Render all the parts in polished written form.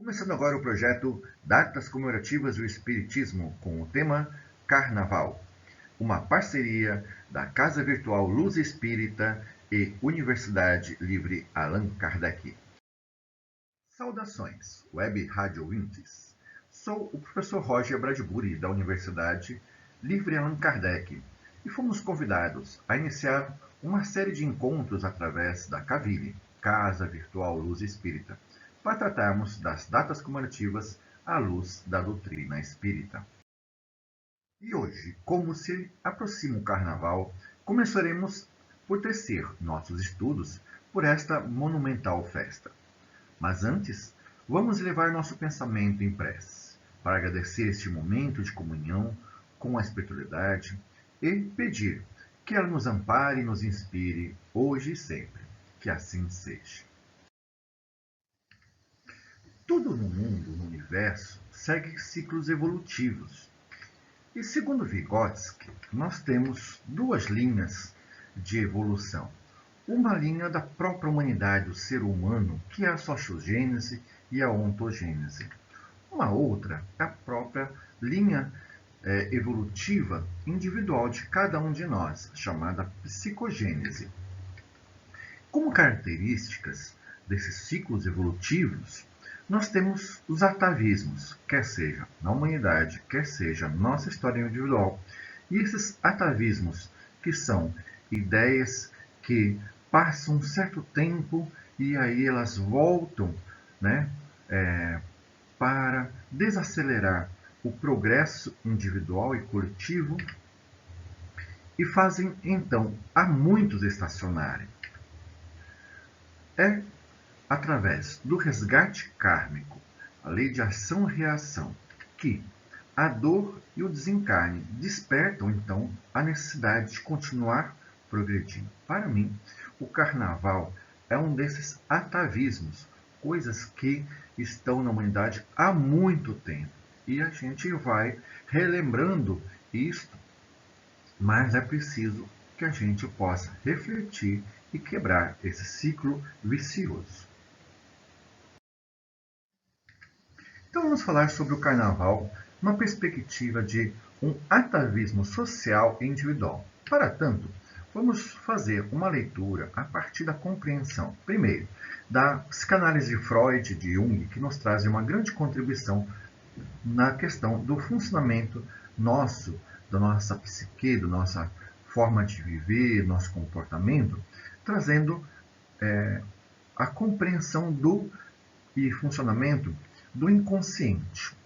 Começando agora o projeto Datas Comemorativas do Espiritismo, com o tema Carnaval, uma parceria da Casa Virtual Luz Espírita e Universidade Livre Allan Kardec. Saudações, Web Rádio ouvintes. Sou o professor Roger Bradbury, da Universidade Livre Allan Kardec, e fomos convidados a iniciar uma série de encontros através da CAVIL, Casa Virtual Luz Espírita, para tratarmos das datas comemorativas à luz da doutrina espírita. E hoje, como se aproxima o Carnaval, começaremos por tecer nossos estudos por esta monumental festa. Mas antes, vamos levar nosso pensamento em prece, para agradecer este momento de comunhão com a espiritualidade e pedir que ela nos ampare e nos inspire hoje e sempre. Que assim seja. Tudo no mundo, no universo, segue ciclos evolutivos. E segundo Vygotsky, nós temos duas linhas de evolução. Uma linha da própria humanidade, do ser humano, que é a sociogênese e a ontogênese. Uma outra é a própria linha evolutiva individual de cada um de nós, chamada psicogênese. Como características desses ciclos evolutivos, nós temos os atavismos, quer seja na humanidade, quer seja na nossa história individual. E esses atavismos, que são ideias que passam um certo tempo e aí elas voltam, para desacelerar o progresso individual e coletivo e fazem, então, a muitos estacionarem. É através do resgate kármico, a lei de ação e reação, que a dor e o desencarne despertam, então, a necessidade de continuar progredindo. Para mim, o Carnaval é um desses atavismos, coisas que estão na humanidade há muito tempo. E a gente vai relembrando isto, mas é preciso que a gente possa refletir e quebrar esse ciclo vicioso. Então vamos falar sobre o Carnaval numa perspectiva de um atavismo social e individual. Para tanto, vamos fazer uma leitura a partir da compreensão, primeiro, da psicanálise de Freud e de Jung, que nos trazem uma grande contribuição na questão do funcionamento nosso, da nossa psique, da nossa forma de viver, nosso comportamento, trazendo a compreensão do e funcionamento do inconsciente.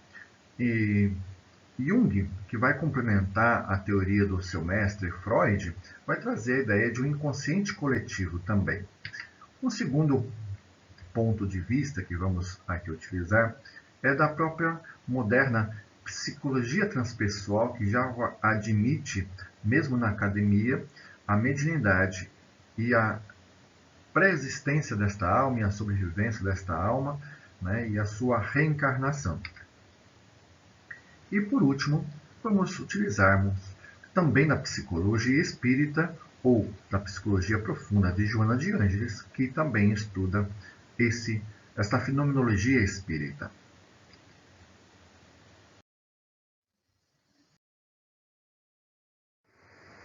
E Jung, que vai complementar a teoria do seu mestre Freud, vai trazer a ideia de um inconsciente coletivo também. Um segundo ponto de vista que vamos aqui utilizar é da própria moderna psicologia transpessoal, que já admite, mesmo na academia, a mediunidade e a pré-existência desta alma e a sobrevivência desta alma, e a sua reencarnação. E por último, vamos utilizarmos também na psicologia espírita ou da psicologia profunda de Joana de Ângeles, que também estuda esta fenomenologia espírita.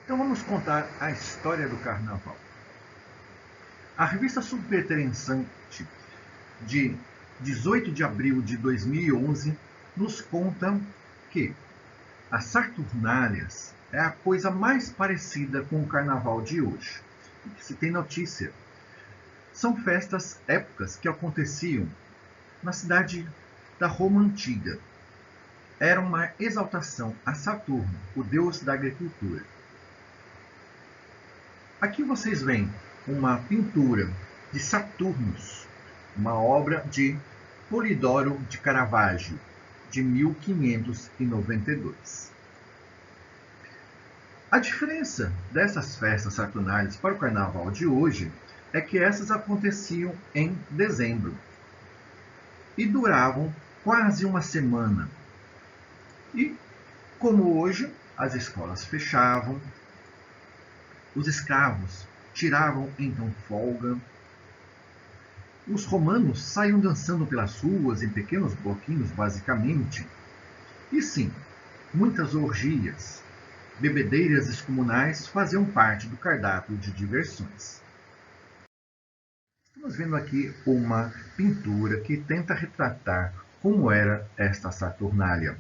Então vamos contar a história do Carnaval. A revista Super Interessante, de 18 de abril de 2011, nos conta que as Saturnálias é a coisa mais parecida com o Carnaval de hoje. Se tem notícia. São festas, épocas que aconteciam na cidade da Roma Antiga. Era uma exaltação a Saturno, o deus da agricultura. Aqui vocês veem uma pintura de Saturnus, uma obra de Polidoro de Caravaggio, de 1592. A diferença dessas festas saturnálias para o Carnaval de hoje é que essas aconteciam em dezembro e duravam quase uma semana. E, como hoje, as escolas fechavam, os escravos tiravam então folga, Os romanos saíam dançando pelas ruas em pequenos bloquinhos, basicamente. E sim, muitas orgias, bebedeiras descomunais faziam parte do cardápio de diversões. Estamos vendo aqui uma pintura que tenta retratar como era esta Saturnália.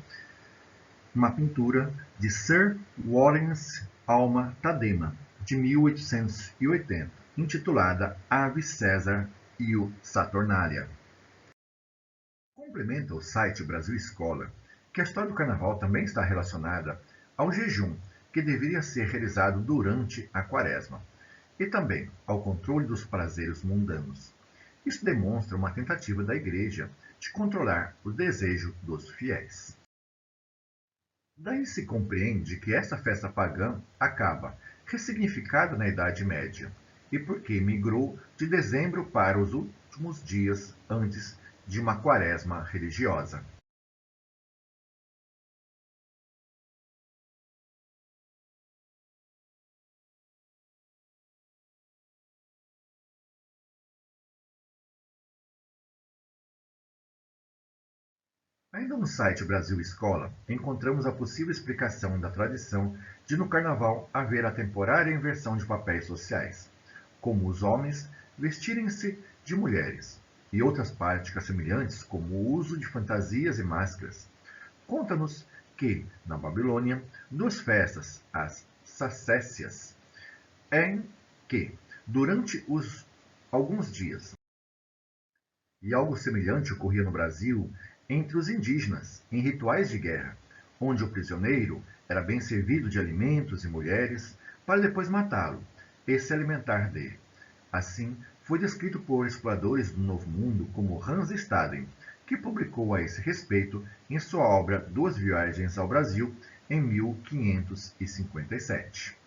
Uma pintura de Sir Wallace Alma Tadema, de 1880, intitulada Ave César e o Saturnália. Complementa o site Brasil Escola que a história do carnaval também está relacionada ao jejum, que deveria ser realizado durante a quaresma, e também ao controle dos prazeres mundanos. Isso demonstra uma tentativa da Igreja de controlar o desejo dos fiéis. Daí se compreende que esta festa pagã acaba ressignificada na Idade Média, e porque migrou de dezembro para os últimos dias antes de uma quaresma religiosa. Ainda no site Brasil Escola, encontramos a possível explicação da tradição de no Carnaval haver a temporária inversão de papéis sociais, como os homens vestirem-se de mulheres, e outras práticas semelhantes, como o uso de fantasias e máscaras. Conta-nos que, na Babilônia, duas festas, as sacécias, em que, durante alguns dias, e algo semelhante ocorria no Brasil entre os indígenas, em rituais de guerra, onde o prisioneiro era bem servido de alimentos e mulheres para depois matá-lo e se alimentar dele. Assim, foi descrito por exploradores do Novo Mundo como Hans Staden, que publicou a esse respeito em sua obra Duas Viagens ao Brasil, em 1557.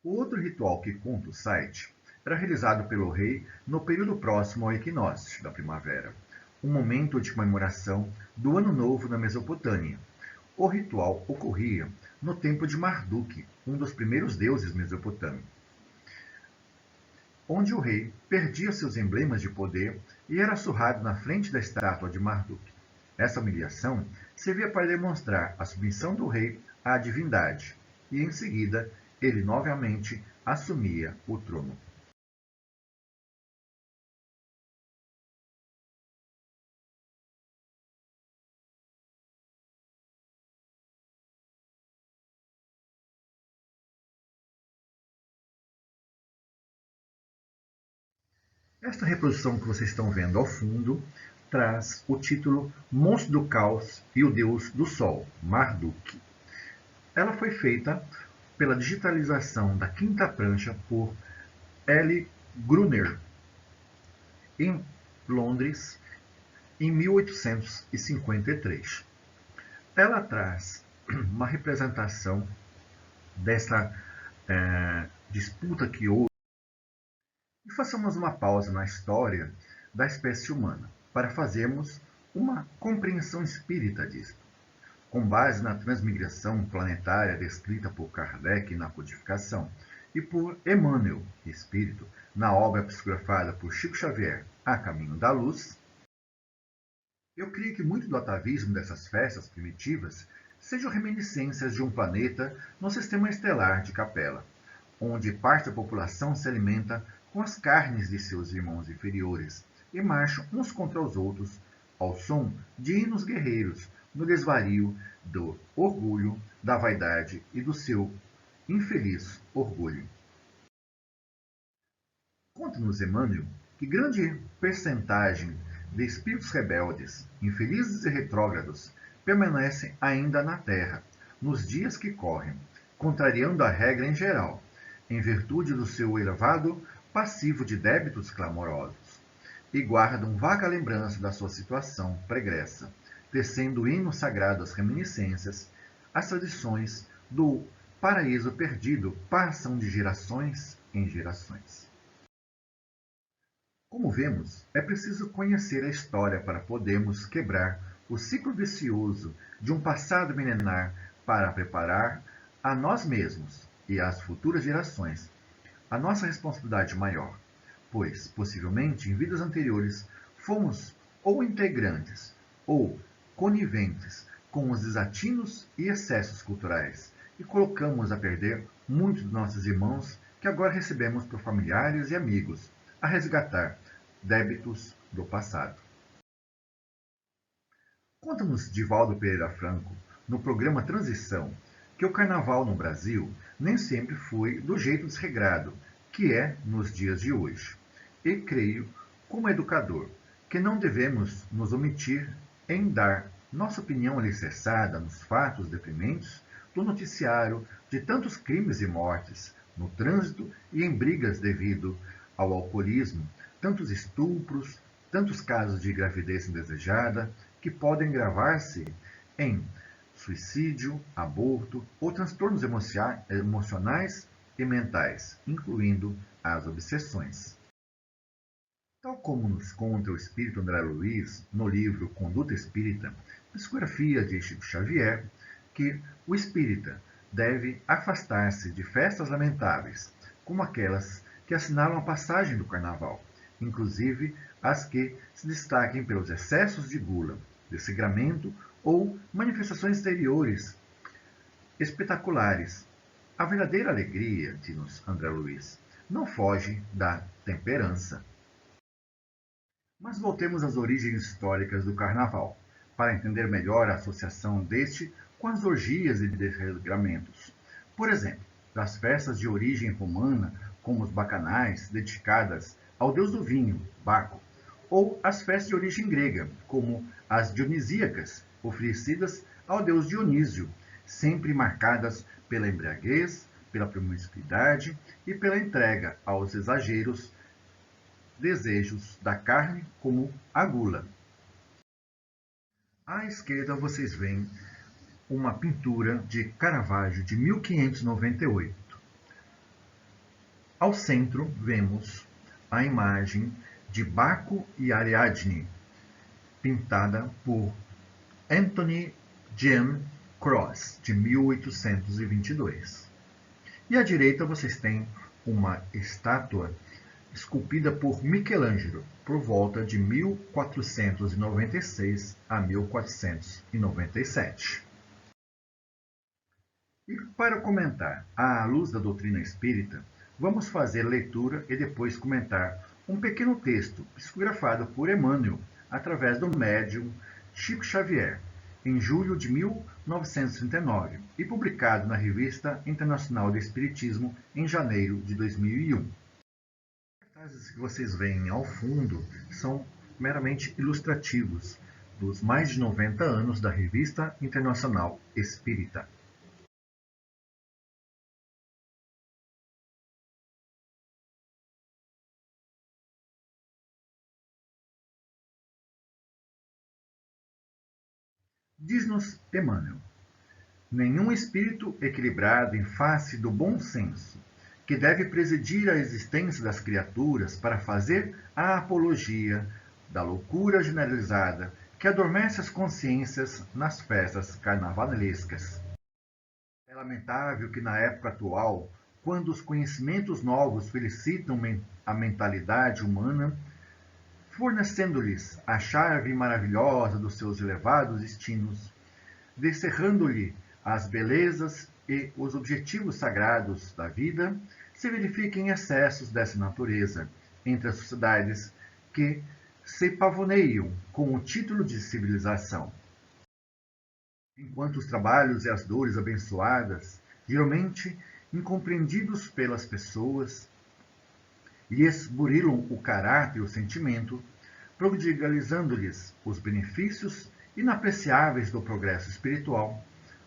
O outro ritual que conta o site era realizado pelo rei no período próximo ao equinócio da primavera, um momento de comemoração do Ano Novo na Mesopotâmia. O ritual ocorria no templo de Marduk, um dos primeiros deuses mesopotâmicos, onde o rei perdia seus emblemas de poder e era surrado na frente da estátua de Marduk. Essa humilhação servia para demonstrar a submissão do rei à divindade, e em seguida ele novamente assumia o trono. Esta reprodução que vocês estão vendo ao fundo traz o título Monstro do Caos e o Deus do Sol, Marduk. Ela foi feita pela digitalização da quinta prancha por L. Gruner, em Londres, em 1853. Ela traz uma representação dessa disputa que houve. E façamos uma pausa na história da espécie humana para fazermos uma compreensão espírita disto. Com base na transmigração planetária descrita por Kardec na codificação e por Emmanuel, espírito, na obra psicografada por Chico Xavier, A Caminho da Luz, eu creio que muito do atavismo dessas festas primitivas sejam reminiscências de um planeta no sistema estelar de Capela, onde parte da população se alimenta com as carnes de seus irmãos inferiores e marcham uns contra os outros ao som de hinos guerreiros, no desvario do orgulho, da vaidade e do seu infeliz orgulho. Conta-nos Emmanuel que grande percentagem de espíritos rebeldes, infelizes e retrógrados permanecem ainda na Terra, nos dias que correm, contrariando a regra em geral, em virtude do seu elevado passivo de débitos clamorosos, e guardam vaga lembrança da sua situação pregressa, tecendo o hino sagrado às reminiscências, as tradições do paraíso perdido passam de gerações em gerações. Como vemos, é preciso conhecer a história para podermos quebrar o ciclo vicioso de um passado milenar para preparar a nós mesmos e às futuras gerações a nossa responsabilidade maior, pois, possivelmente, em vidas anteriores, fomos ou integrantes ou coniventes com os desatinos e excessos culturais e colocamos a perder muitos de nossos irmãos que agora recebemos por familiares e amigos, a resgatar débitos do passado. Conta-nos Divaldo Pereira Franco, no programa Transição, que o carnaval no Brasil nem sempre foi do jeito desregrado que é nos dias de hoje. E creio, como educador, que não devemos nos omitir em dar nossa opinião alicerçada nos fatos deprimentes do noticiário de tantos crimes e mortes no trânsito e em brigas devido ao alcoolismo, tantos estupros, tantos casos de gravidez indesejada que podem gravar-se em suicídio, aborto ou transtornos emocionais e mentais, incluindo as obsessões. Tal como nos conta o espírito André Luiz no livro Conduta Espírita, psicografia de Chico Xavier, que o espírita deve afastar-se de festas lamentáveis, como aquelas que assinalam a passagem do carnaval, inclusive as que se destaquem pelos excessos de gula, desregramento ou manifestações exteriores espetaculares. A verdadeira alegria, diz-nos André Luiz, não foge da temperança. Mas voltemos às origens históricas do carnaval, para entender melhor a associação deste com as orgias e desregramentos. Por exemplo, das festas de origem romana, como os bacanais, dedicadas ao deus do vinho, Baco, ou as festas de origem grega, como as dionisíacas, oferecidas ao deus Dionísio, sempre marcadas pela embriaguez, pela promiscuidade e pela entrega aos exageros desejos da carne, como a gula. À esquerda vocês veem uma pintura de Caravaggio de 1598. Ao centro vemos a imagem de Baco e Ariadne, pintada por Anthony Jean Cross, de 1822. E à direita vocês têm uma estátua esculpida por Michelangelo, por volta de 1496 a 1497. E para comentar à luz da doutrina espírita, vamos fazer leitura e depois comentar um pequeno texto psicografado por Emmanuel, através do médium Chico Xavier, em julho de 1939 e publicado na Revista Internacional de Espiritismo em janeiro de 2001. Os cartazes que vocês veem ao fundo são meramente ilustrativos dos mais de 90 anos da Revista Internacional Espírita. Diz-nos Emmanuel: nenhum espírito equilibrado em face do bom senso, que deve presidir a existência das criaturas para fazer a apologia da loucura generalizada que adormece as consciências nas festas carnavalescas. É lamentável que na época atual, quando os conhecimentos novos felicitam a mentalidade humana, fornecendo-lhes a chave maravilhosa dos seus elevados destinos, descerrando-lhe as belezas e os objetivos sagrados da vida, se verifiquem excessos dessa natureza entre as sociedades que se pavoneiam com o título de civilização. Enquanto os trabalhos e as dores abençoadas, geralmente incompreendidos pelas pessoas, lhes burilam o caráter e o sentimento, prodigalizando-lhes os benefícios inapreciáveis do progresso espiritual,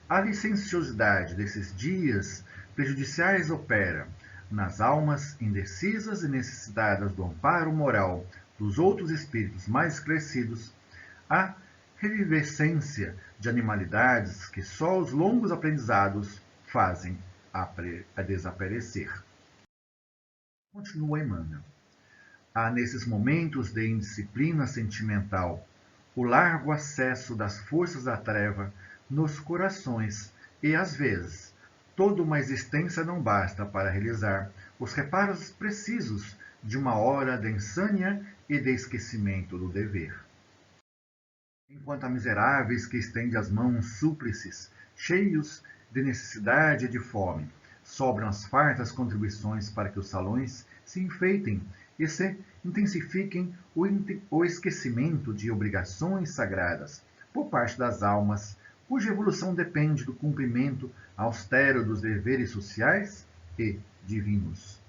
a licenciosidade desses dias prejudiciais opera nas almas indecisas e necessitadas do amparo moral dos outros espíritos mais esclarecidos, a revivescência de animalidades que só os longos aprendizados fazem a desaparecer. Continua Emmanuel. Há nesses momentos de indisciplina sentimental o largo acesso das forças da treva nos corações e, às vezes, toda uma existência não basta para realizar os reparos precisos de uma hora de insânia e de esquecimento do dever. Enquanto há miseráveis que estendem as mãos súplices, cheios de necessidade e de fome, sobram as fartas contribuições para que os salões se enfeitem e se intensifiquem o esquecimento de obrigações sagradas por parte das almas, cuja evolução depende do cumprimento austero dos deveres sociais e divinos.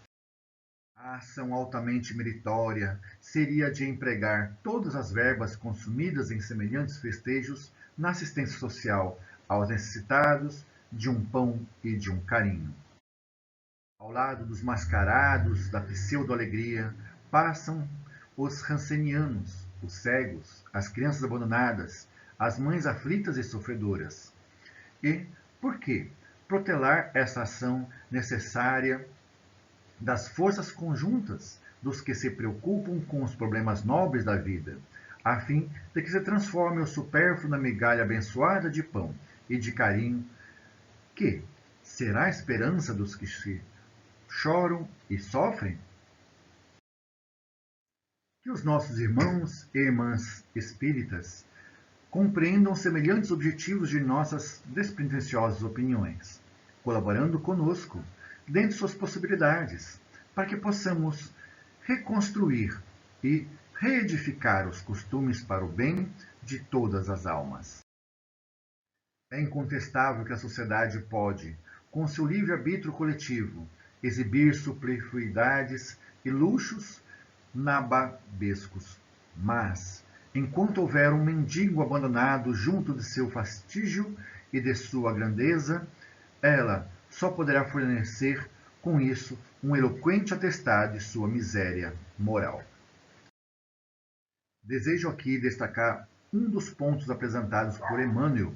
A ação altamente meritória seria a de empregar todas as verbas consumidas em semelhantes festejos na assistência social aos necessitados de um pão e de um carinho. Ao lado dos mascarados da pseudo-alegria passam os rancenianos, os cegos, as crianças abandonadas, as mães aflitas e sofredoras. E por que protelar essa ação necessária das forças conjuntas dos que se preocupam com os problemas nobres da vida, a fim de que se transforme o supérfluo na migalha abençoada de pão e de carinho, que será a esperança dos que se choram e sofrem? Que os nossos irmãos e irmãs espíritas compreendam semelhantes objetivos de nossas despretensiosas opiniões, colaborando conosco dentro de suas possibilidades, para que possamos reconstruir e reedificar os costumes para o bem de todas as almas. É incontestável que a sociedade pode, com seu livre-arbítrio coletivo, exibir superfluidades e luxos nababescos, mas, enquanto houver um mendigo abandonado junto de seu fastígio e de sua grandeza, ela só poderá fornecer com isso um eloquente atestado de sua miséria moral. Desejo aqui destacar um dos pontos apresentados por Emmanuel,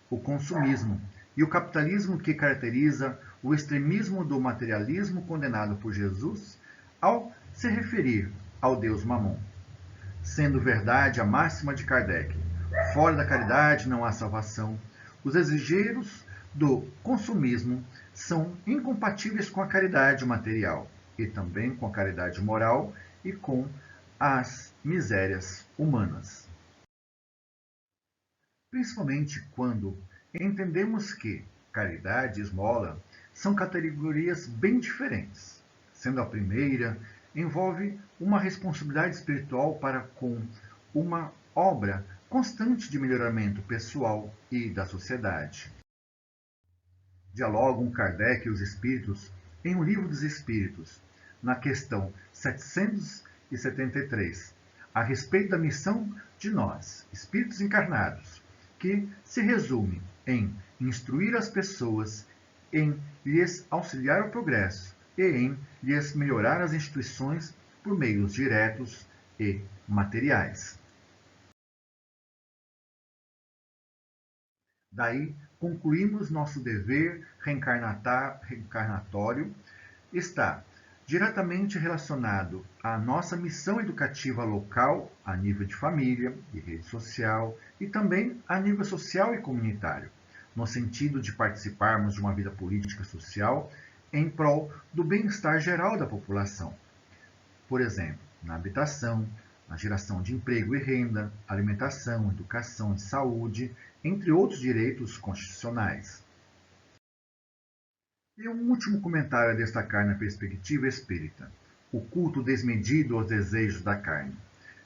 o consumismo e o capitalismo que caracteriza o extremismo do materialismo condenado por Jesus ao se referir ao Deus Mamon. Sendo verdade a máxima de Kardec, fora da caridade não há salvação, os exageros do consumismo são incompatíveis com a caridade material e também com a caridade moral e com as misérias humanas. Principalmente quando entendemos que caridade e esmola são categorias bem diferentes, sendo a primeira envolve uma responsabilidade espiritual para com uma obra constante de melhoramento pessoal e da sociedade. Dialogam Kardec e os Espíritos em O Livro dos Espíritos, na questão 773, a respeito da missão de nós, espíritos encarnados, que se resume em instruir as pessoas, em lhes auxiliar ao progresso e em lhes melhorar as instituições por meios diretos e materiais. Daí, concluímos nosso dever reencarnatório está diretamente relacionado à nossa missão educativa local, a nível de família e rede social, e também a nível social e comunitário, no sentido de participarmos de uma vida política social em prol do bem-estar geral da população. Por exemplo, na habitação, na geração de emprego e renda, alimentação, educação e saúde, entre outros direitos constitucionais. E um último comentário a destacar na perspectiva espírita. O culto desmedido aos desejos da carne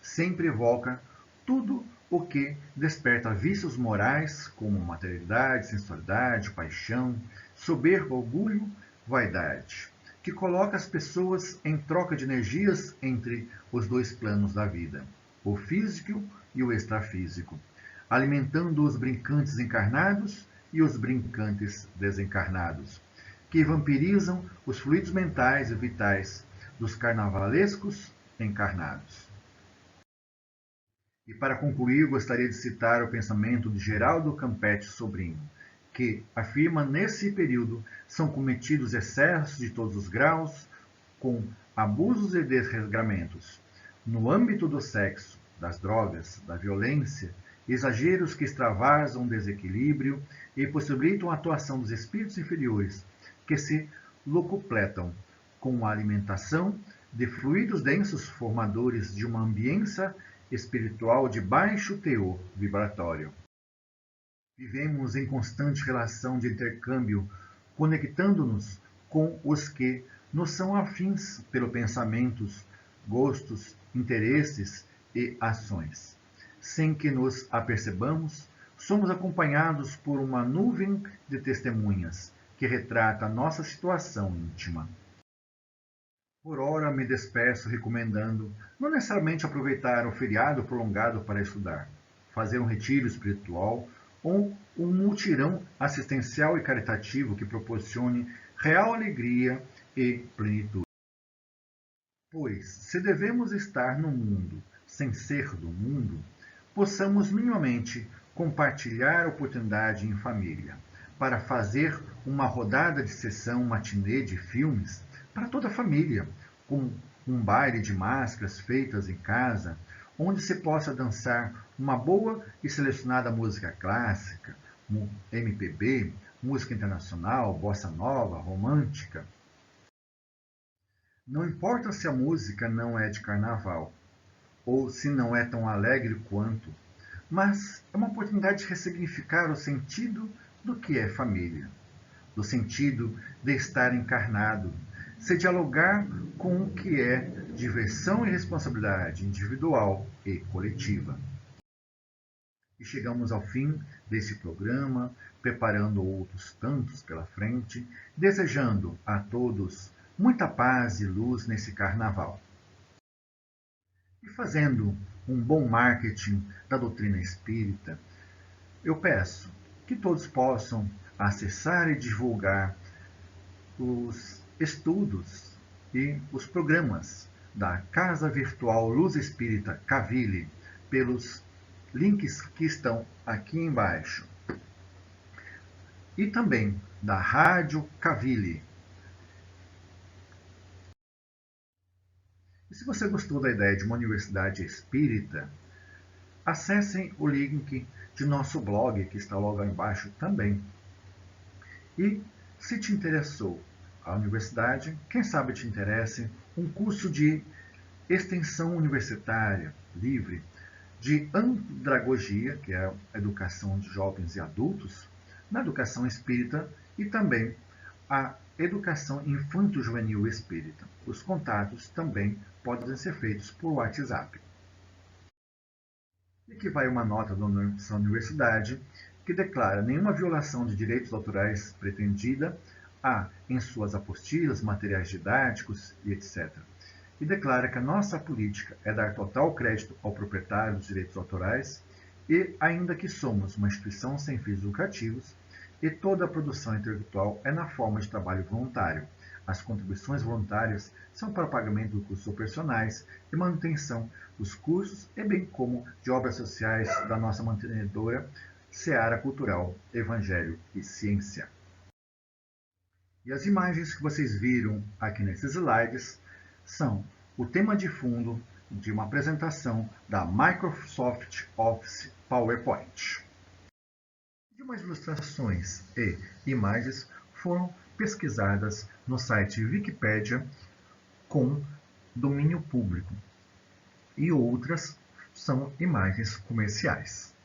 sempre evoca tudo o que desperta vícios morais como materialidade, sensualidade, paixão, soberba, orgulho, vaidade, que coloca as pessoas em troca de energias entre os dois planos da vida, o físico e o extrafísico, alimentando os brincantes encarnados e os brincantes desencarnados, que vampirizam os fluidos mentais e vitais dos carnavalescos encarnados. E para concluir, gostaria de citar o pensamento de Geraldo Campetti Sobrinho, que afirma nesse período são cometidos excessos de todos os graus, com abusos e desregramentos, no âmbito do sexo, das drogas, da violência, exageros que extravasam o desequilíbrio e possibilitam a atuação dos espíritos inferiores, que se locupletam com a alimentação de fluidos densos formadores de uma ambiência espiritual de baixo teor vibratório. Vivemos em constante relação de intercâmbio, conectando-nos com os que nos são afins pelos pensamentos, gostos, interesses e ações. Sem que nos apercebamos, somos acompanhados por uma nuvem de testemunhas que retrata a nossa situação íntima. Por ora me despeço recomendando não necessariamente aproveitar um feriado prolongado para estudar, fazer um retiro espiritual ou um mutirão assistencial e caritativo que proporcione real alegria e plenitude. Pois, se devemos estar no mundo sem ser do mundo, possamos minimamente compartilhar a oportunidade em família, para fazer uma rodada de sessão matinê de filmes para toda a família, com um baile de máscaras feitas em casa, onde se possa dançar uma boa e selecionada música clássica, MPB, música internacional, bossa nova, romântica. Não importa se a música não é de carnaval, ou se não é tão alegre quanto, mas é uma oportunidade de ressignificar o sentido do que é família, do sentido de estar encarnado, se dialogar com o que é diversão e responsabilidade individual e coletiva. E chegamos ao fim desse programa, preparando outros tantos pela frente, desejando a todos muita paz e luz nesse carnaval. E fazendo um bom marketing da doutrina espírita, eu peço que todos possam acessar e divulgar os estudos e os programas da Casa Virtual Luz Espírita Cavili pelos links que estão aqui embaixo. E também da Rádio Cavili. E se você gostou da ideia de uma universidade espírita, acessem o link de nosso blog, que está logo aí embaixo também. E, se te interessou a universidade, quem sabe te interesse um curso de extensão universitária livre, de andragogia, que é a educação de jovens e adultos, na educação espírita e também a educação infanto-juvenil espírita. Os contatos também podem ser feitos por WhatsApp. E aqui vai uma nota da universidade que declara nenhuma violação de direitos autorais pretendida há em suas apostilas, materiais didáticos e etc. E declara que a nossa política é dar total crédito ao proprietário dos direitos autorais e, ainda que somos uma instituição sem fins lucrativos, e toda a produção intelectual é na forma de trabalho voluntário. As contribuições voluntárias são para o pagamento de custos operacionais e manutenção dos cursos e bem como de obras sociais da nossa mantenedora Seara Cultural, Evangelho e Ciência. E as imagens que vocês viram aqui nesses slides são o tema de fundo de uma apresentação da Microsoft Office PowerPoint. Umas ilustrações e imagens foram pesquisadas no site Wikipedia com domínio público e outras são imagens comerciais.